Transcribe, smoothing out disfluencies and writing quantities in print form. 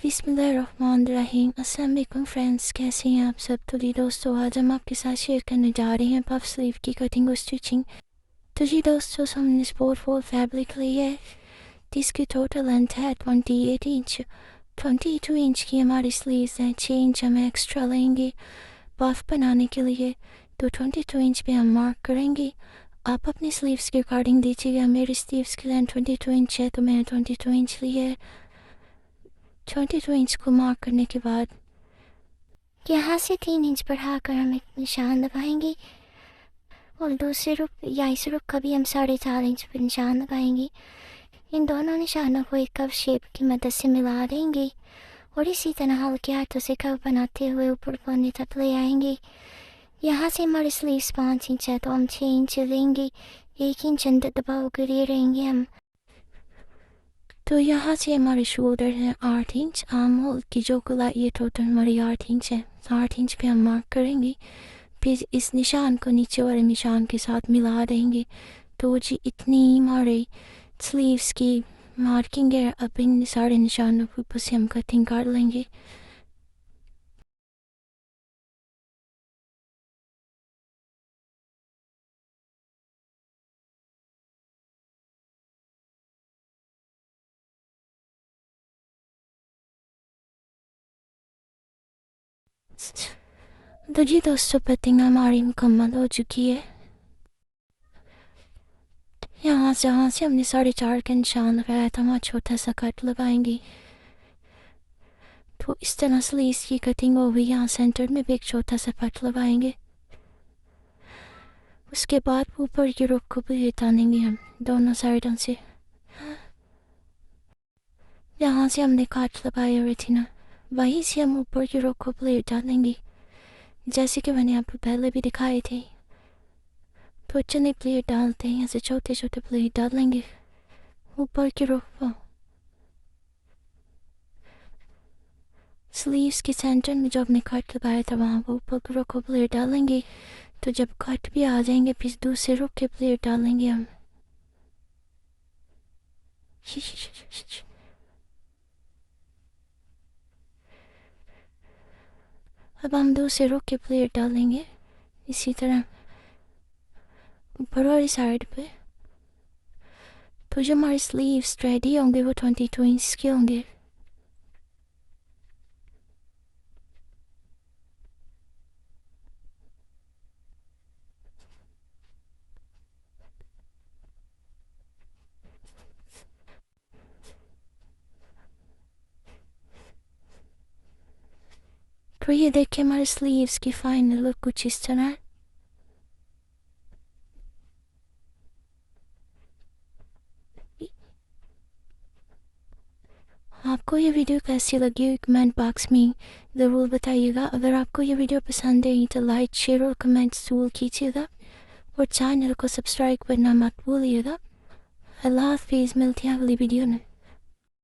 बिस्मिल्लाहिर्रहमानिर्रहीम। अस्सलाम वालेकुम फ्रेंड्स, कैसे हैं आप सब। तो जी दोस्तों, आज हम आपके साथ शेयर करने जा रहे हैं पफ स्लीव की कटिंग और स्टिचिंग। तो जी दोस्तों, हमने स्पोर्ट फोल फैब्रिक ली है जिसकी टोटल लेंथ है 28 इंच। 22 इंच की हमारी स्लीव्स हैं, 6 इंच हम एक्स्ट्रा लेंगे पफ बनाने के लिए। तो 22 इंच पे हम मार्क करेंगे। आप अपनी स्लीव्स के अकॉर्डिंग दीजिएगा। मेरी स्लीव्स की लेंथ 22 इंच है तो मैंने 22 इंच ली है। 22 इंच को मार्क करने के बाद यहाँ से 3 इंच बढ़ाकर हम एक निशान लगाएंगे और दूसरे रुख या इस रुख का भी हम 4.5 इंच पर निशान लगाएंगे। इन दोनों निशानों को एक कव शेप की मदद से मिला देंगे और इसी तरह हल्के हाथों से कव बनाते हुए ऊपर कोने तक ले आएंगे। यहाँ से हमारी स्लीव्स 5 इंच है तो हम 6 इंच लेंगे, 1 इंच अंदर दबाव कर ये रहेंगे हम। तो यहाँ से हमारे शोल्डर है 8 इंच, आर्म होल की जो गोलाई ये टोटल हमारी 8 इंच है। 8 इंच पे हम मार्क करेंगे, फिर इस निशान को नीचे वाले निशान के साथ मिला देंगे। तो जी इतनी हमारे स्लीव्स की मार्किंग है। अब इन सारे निशानों के ऊपर से हम कटिंग कर लेंगे। तो जी दोस्तों, कटिंग हमारी मुकम्मल हो चुकी है। यहाँ से हमने 4.5 का निशान लगाया था, वहाँ छोटा सा कट लगाएंगे। तो इस तरह स्लीव्स की कटिंग हो गई। यहाँ सेंटर में भी एक छोटा सा कट लगाएंगे। उसके बाद ऊपर की रुख को भी हटाएंगे हम दोनों साइडों से। यहाँ से हमने कट लगाया हुई थी ना, वहीं से हम ऊपर की रुख को प्लेट डालेंगे जैसे कि मैंने आपको पहले भी दिखाए थे। तो चने प्लेट डालते हैं, ऐसे छोटे छोटे प्लेट डालेंगे ऊपर की रुख को। स्लीव्स के सेंटर में जो हमने कट लगाया था वहाँ पर ऊपर की रुख को प्लेट डालेंगे। तो जब कट भी आ जाएंगे फिर दूसरे रुख के प्लेट डालेंगे हम। अब हम दूसरे रुख के प्लेट डालेंगे इसी तरह ऊपर वाली साइड पे। तो जो हमारे स्लीव्स रेडी होंगे वो 22 इंच के होंगे। तो ये देखिए हमारे स्लीव्स की फाइनल लुक कुछ इस तरह। आपको ये वीडियो कैसी लगी कमेंट बॉक्स में ज़रूर बताइएगा। अगर आपको ये वीडियो पसंद आई तो लाइक शेयर और कमेंट ज़रूर कीजिएगा और चैनल को सब्सक्राइब करना मत भूलिएगा। अल्लाह हाफिज़, मिलते हैं अगली वीडियो में।